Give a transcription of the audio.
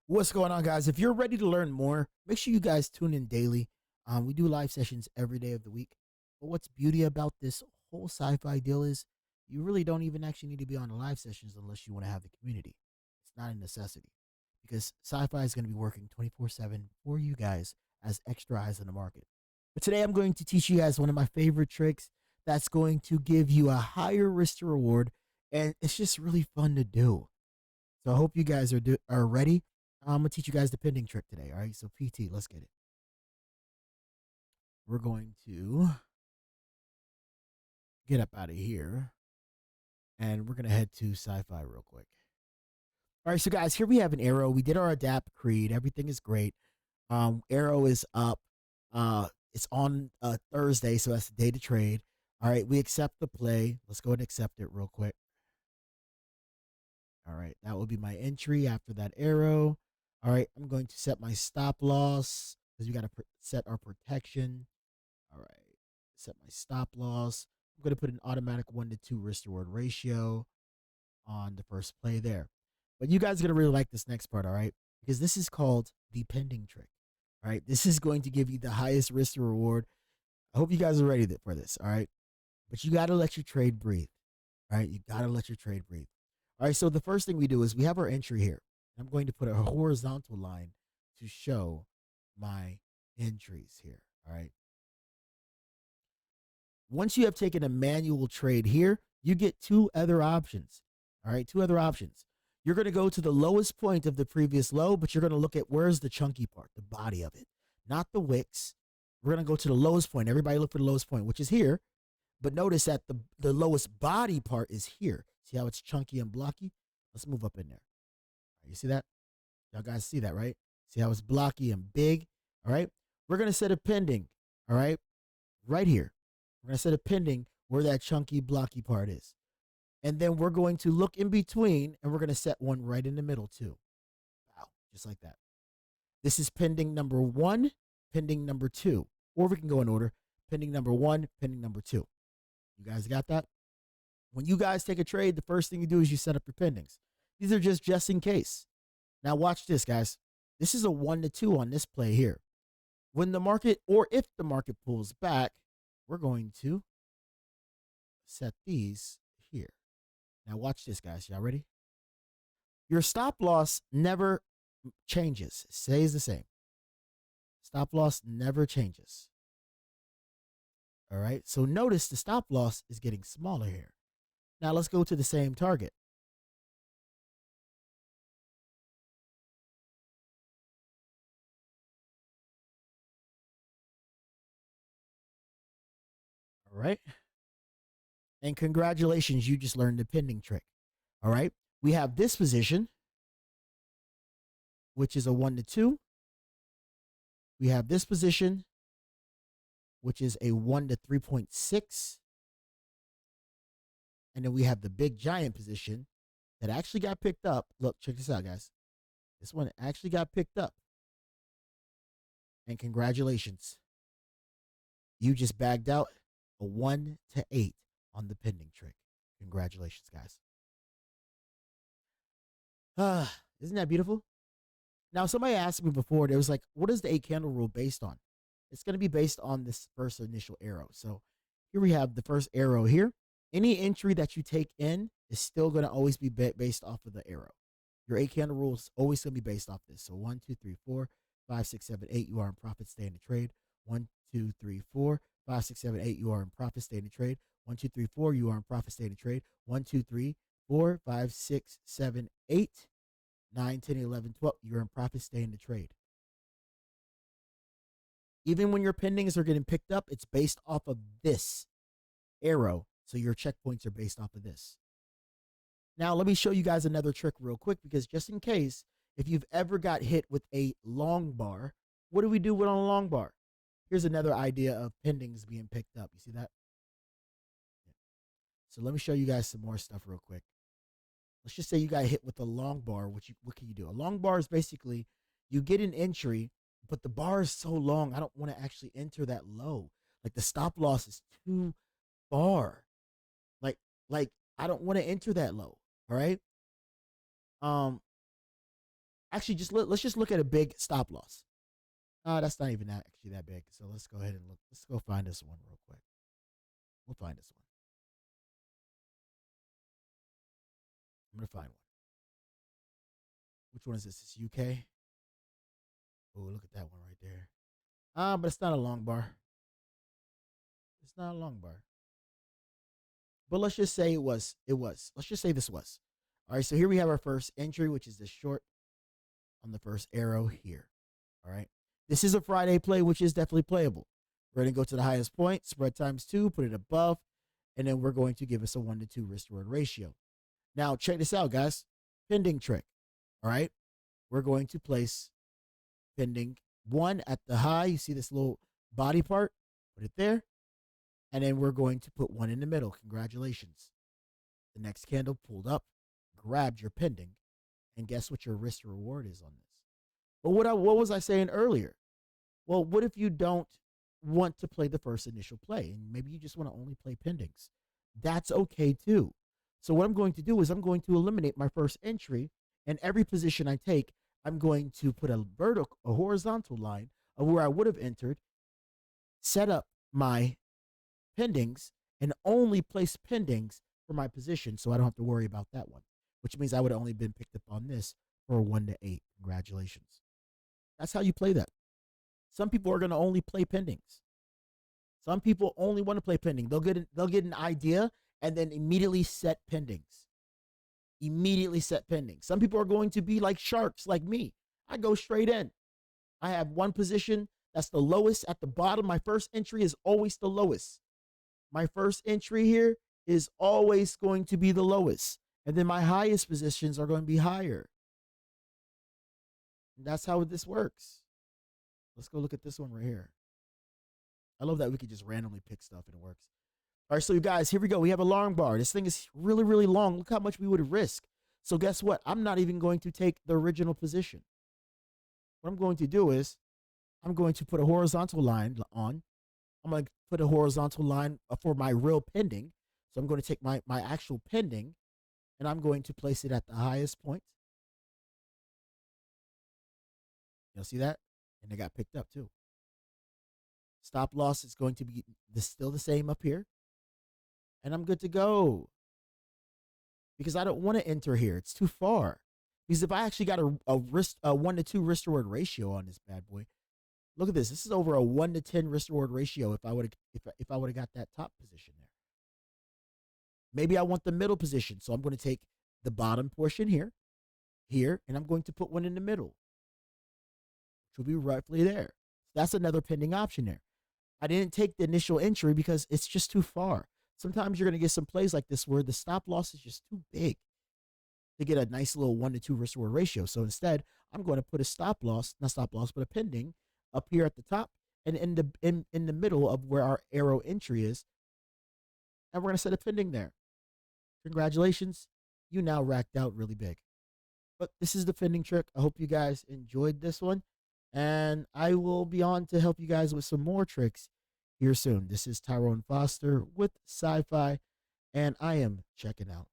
What's going on, guys? If you're ready to learn more, make sure you guys tune in daily. We do live sessions every day of the week. But what's beauty about this whole sci-fi deal is you really don't even actually need to be on the live sessions unless you want to have the community. It's not a necessity because sci-fi is going to be working 24/7 for you guys as extra eyes in the market. But today I'm going to teach you guys one of my favorite tricks that's going to give you a higher risk to reward, and it's just really fun to do. So I hope you guys are ready. I'm gonna teach you guys the pending trick today. All right, so PT, let's get it. We're going to get up out of here, and we're gonna head to sci-fi real quick. All right, so guys, here we have an arrow. We did our adapt creed. Everything is great. Arrow is up. It's on Thursday, so that's the day to trade. All right, we accept the play. Let's go ahead and accept it real quick. All right, that will be my entry after that arrow. All right, I'm going to set my stop loss because we got to set our protection. All right, set my stop loss. I'm going to put an automatic 1-to-2 risk reward ratio on the first play there. But you guys are going to really like this next part, all right? Because this is called the pending trick. All right, this is going to give you the highest risk to reward. I hope you guys are ready for this, all right? But you got to let your trade breathe, all right? You got to let your trade breathe. All right, so the first thing we do is we have our entry here. I'm going to put a horizontal line to show my entries here, all right? Once you have taken a manual trade here, you get two other options, all right? Two other options. You're going to go to the lowest point of the previous low, but you're going to look at where's the chunky part, the body of it, not the wicks. We're going to go to the lowest point. Everybody look for the lowest point, which is here. But notice that the lowest body part is here. See how it's chunky and blocky? Let's move up in there. Right, you see that? Y'all guys see that, right? See how it's blocky and big? All right. We're going to set a pending, all right, right here. We're going to set a pending where that chunky, blocky part is. And then we're going to look in between, and we're going to set one right in the middle, too. Wow, just like that. This is pending number 1, pending number 2. Or we can go in order. Pending number 1, pending number 2. You guys got that? When you guys take a trade, the first thing you do is you set up your pendings. These are just in case. Now watch this, guys. This is a 1-to-2 on this play here. When the market, or if the market pulls back, we're going to set these here. Now watch this, guys. Y'all ready? Your stop loss never changes. It stays the same. Stop loss never changes. All right. So notice the stop loss is getting smaller here. Now let's go to the same target. All right. And congratulations, you just learned the pending trick. All right. We have this position, which is a 1-to-2. We have this position, which is a 1-to-3.6. And then we have the big giant position that actually got picked up. Look, check this out, guys. This one actually got picked up. And congratulations. You just bagged out a 1-to-8 on the pending trick. Congratulations, guys. Isn't that beautiful? Now, somebody asked me before, there was like, what is the 8 candle rule based on? It's going to be based on this first initial arrow. So here we have the first arrow here. Any entry that you take in is still going to always be based off of the arrow. Your 8 candle rule is always going to be based off this. So 1, 2, 3, 4, 5, 6, 7, 8, you are in profit, stay in the trade. 1, 2, 3, 4, 5, 6, 7, 8, you are in profit, stay in the trade. 1, 2, 3, 4, you are in profit, stay in the trade. 1, 2, 3, 4, 5, 6, 7, 8, 9, 10, 11, 12, you're in profit, stay in the trade. Even when your pendings are getting picked up, it's based off of this arrow. So your checkpoints are based off of this. Now, let me show you guys another trick real quick, because just in case, if you've ever got hit with a long bar, what do we do with on a long bar? Here's another idea of pendings being picked up. You see that? So let me show you guys some more stuff real quick. Let's just say you got hit with a long bar. What can you do? A long bar is basically you get an entry, but the bar is so long, I don't want to actually enter that low. Like the stop loss is too far. Like I don't want to enter that low. All right. Actually, let's just look at a big stop loss. That's not even actually that big. So let's go ahead and look. Let's go find this one real quick. We'll find this one. I'm gonna find one. Which one is this? This UK. Oh, look at that one right there. But it's not a long bar. It's not a long bar. But let's just say it was. It was. Let's just say this was. All right. So here we have our first entry, which is the short on the first arrow here. All right. This is a Friday play, which is definitely playable. We're going to go to the highest point, spread times 2, put it above, and then we're going to give us a 1-to-2 risk reward ratio. Now, check this out, guys. Pending trick. All right. We're going to place pending 1 at the high. You see this little body part? Put it there. And then we're going to put 1 in the middle. Congratulations. The next candle pulled up, grabbed your pending, and guess what your risk reward is on this? But what was I saying earlier? Well, what if you don't want to play the first initial play and maybe you just want to only play pendings? That's okay too. So what I'm going to do is I'm going to eliminate my first entry, and every position I take, I'm going to put a horizontal line of where I would have entered, set up my pendings, and only place pendings for my position so I don't have to worry about that one, which means I would have only been picked up on this for 1-to-8. Congratulations. That's how you play that. Some people are going to only play pendings. Some people only want to play pending. They'll get an idea and then immediately set pendings. Immediately set pendings. Some people are going to be like sharks, like me. I go straight in. I have one position that's the lowest at the bottom. My first entry is always the lowest. My first entry here is always going to be the lowest. And then my highest positions are going to be higher. And that's how this works. Let's go look at this one right here. I love that we could just randomly pick stuff and it works. All right, so you guys, here we go. We have a long bar. This thing is really, really long. Look how much we would risk. So guess what? I'm not even going to take the original position. What I'm going to do is I'm going to put a horizontal line on. I'm going to put a horizontal line for my real pending. So I'm going to take my actual pending, and I'm going to place it at the highest point. You'll see that? And it got picked up too. Stop loss is going to be still the same up here. And I'm good to go. Because I don't want to enter here. It's too far. Because if I actually got a 1-to-2 risk reward ratio on this bad boy, look at this. This is over a 1-to-10 risk reward ratio if I would have got that top position there. Maybe I want the middle position. So I'm going to take the bottom portion here, and I'm going to put one in the middle. Which will be roughly there. That's another pending option there. I didn't take the initial entry because it's just too far. Sometimes you're going to get some plays like this where the stop loss is just too big to get a nice little 1-to-2 risk reward ratio. So instead, I'm going to put a not a pending up here at the top and in the middle of where our arrow entry is. And we're going to set a pending there. Congratulations. You now racked out really big. But this is the pending trick. I hope you guys enjoyed this one. And I will be on to help you guys with some more tricks here soon. This is Tyrone Foster with Sci-Fi, and I am checking out.